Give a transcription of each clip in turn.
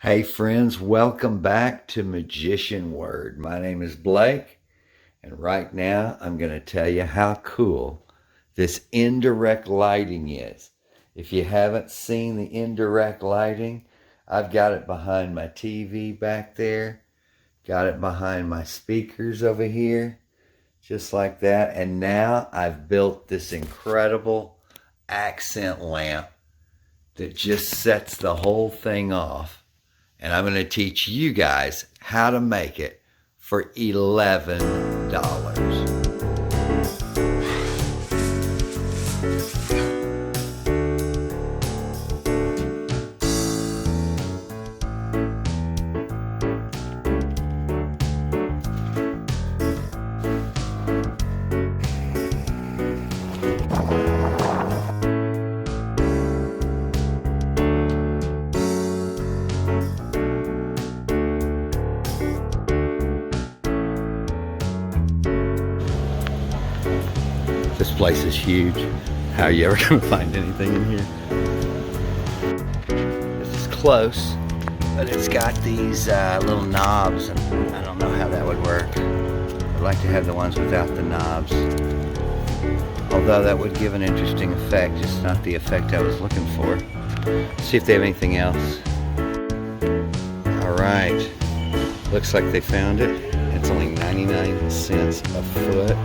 Hey friends, welcome back to Magician Word. My name is Blake, and right now I'm going to tell you how cool this indirect lighting is. If you haven't seen the indirect lighting, I've got it behind my TV back there, got it behind my speakers over here, just like that, and now I've built this incredible accent lamp that just sets the whole thing off. And I'm going to teach you guys how to make it for $11. This place is huge. How are you ever going to find anything in here? This is close, but it's got these little knobs, and I don't know how that would work. I'd like to have the ones without the knobs. Although that would give an interesting effect, just not the effect I was looking for. See if they have anything else. Alright, looks like they found it. It's only 99 cents a foot.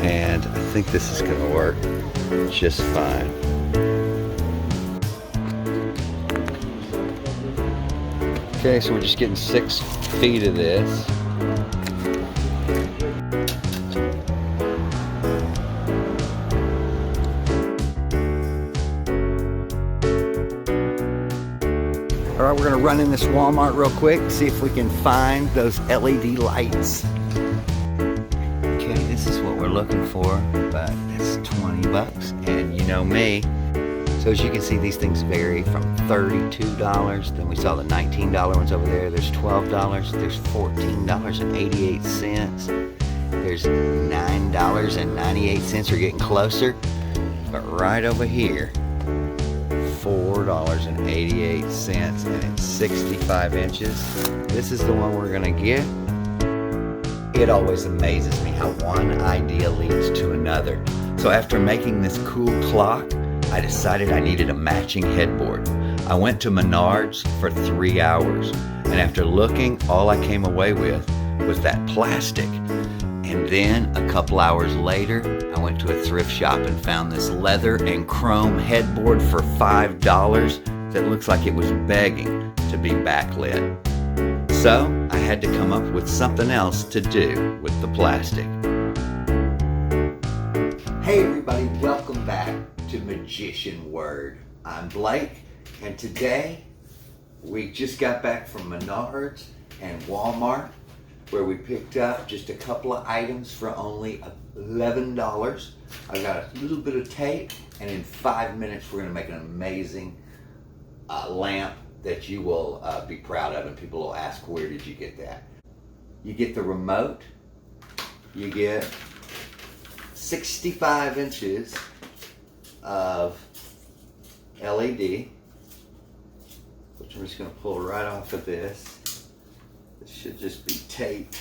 And I think this is going to work just fine. Okay, so we're just getting 6 feet of this. All right, we're going to run in this Walmart real quick, see if we can find those LED lights. This is what we're looking for, but it's 20 bucks, and you know me. So as you can see, these things vary from $32, then we saw the $19 ones over there, there's $12, there's $14.88, there's $9.98, we're getting closer, but right over here, $4.88, and it's 65 inches. This is the one we're gonna get. It always amazes me how one idea leads to another. So after making this cool clock, I decided I needed a matching headboard. I went to Menards for 3 hours, and after looking, all I came away with was that plastic. And then a couple hours later, I went to a thrift shop and found this leather and chrome headboard for $5 that looks like it was begging to be backlit. So I had to come up with something else to do with the plastic. Hey everybody, welcome back to Magician Word. I'm Blake, and today we just got back from Menards and Walmart, where we picked up just a couple of items for only $11. I got a little bit of tape, and in 5 minutes we're gonna make an amazing lamp that you will be proud of, and people will ask, where did you get that? You get the remote, you get 65 inches of LED, which I'm just going to pull right off of this. This should just be taped.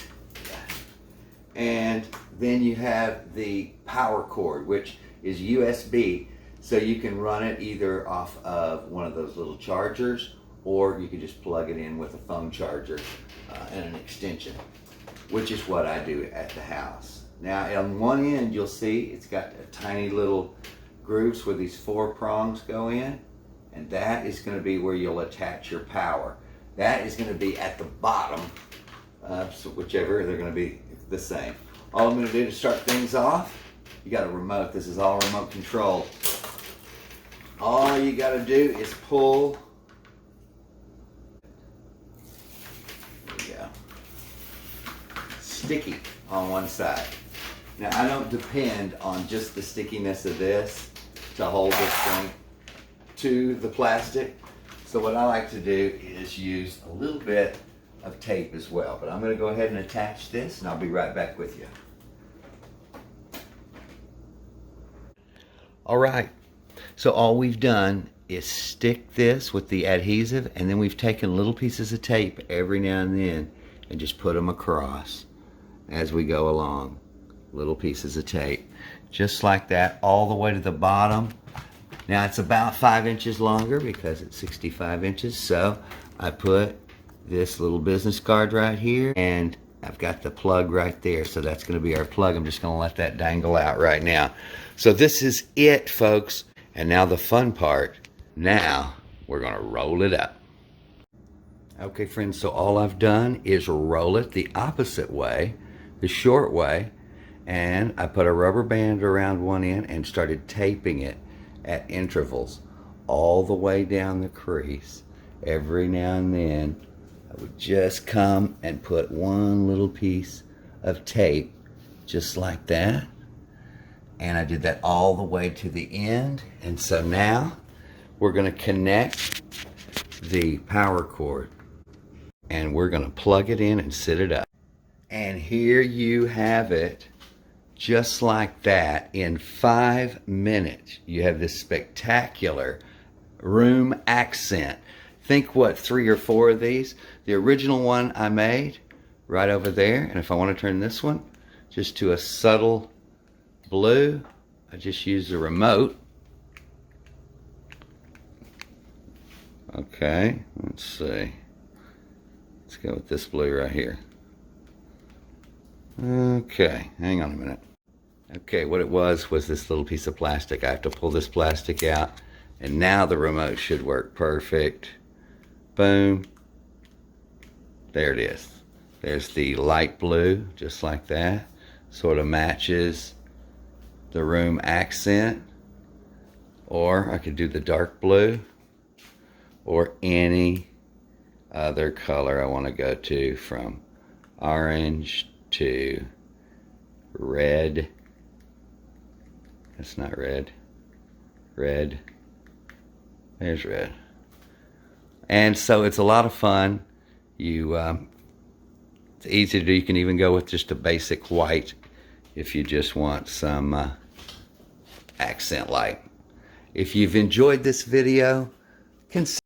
And then you have the power cord, which is USB, so you can run it either off of one of those little chargers, or you can just plug it in with a phone charger and an extension, which is what I do at the house. Now on one end you'll see it's got tiny little grooves where these 4 prongs go in, and that is going to be where you'll attach your power. That is going to be at the bottom, so whichever, they're going to be the same. All I'm going to do to start things off, you got a remote. This is all remote control. All you got to do is pull. Sticky on one side. Now I don't depend on just the stickiness of this to hold this thing to the plastic. So what I like to do is use a little bit of tape as well. But I'm going to go ahead and attach this, and I'll be right back with you. All right. So all we've done is stick this with the adhesive, and then we've taken little pieces of tape every now and then and just put them across as we go along. Little pieces of tape, just like that, all the way to the bottom. Now it's about 5 inches longer because it's 65 inches, so I put this little business card right here, and I've got the plug right there, so that's going to be our plug. I'm just going to let that dangle out right now. So this is it, folks. And now the fun part. Now we're going to roll it up. Okay, friends, so all I've done is roll it the opposite way, the short way, and I put a rubber band around one end and started taping it at intervals all the way down the crease. Every now and then I would just come and put one little piece of tape just like that, and I did that all the way to the end. And so now we're going to connect the power cord, and we're going to plug it in and set it up. And here you have it, just like that. In 5 minutes you have this spectacular room accent. Think what, 3 or 4 of these? The original one I made right over there, and if I want to turn this one just to a subtle blue, I just use the remote. Okay, let's see. Let's go with this blue right here. Okay, hang on a minute. Okay, what it was this little piece of plastic. I have to pull this plastic out, and now the remote should work perfect. Boom. There it is. There's the light blue, just like that. Sort of matches the room accent. Or I could do the dark blue, or any other color I want to go to, from orange to red. That's not red. Red. There's red. And so it's a lot of fun. It's easy to do. You can even go with just a basic white if you just want some accent light. If you've enjoyed this video, consider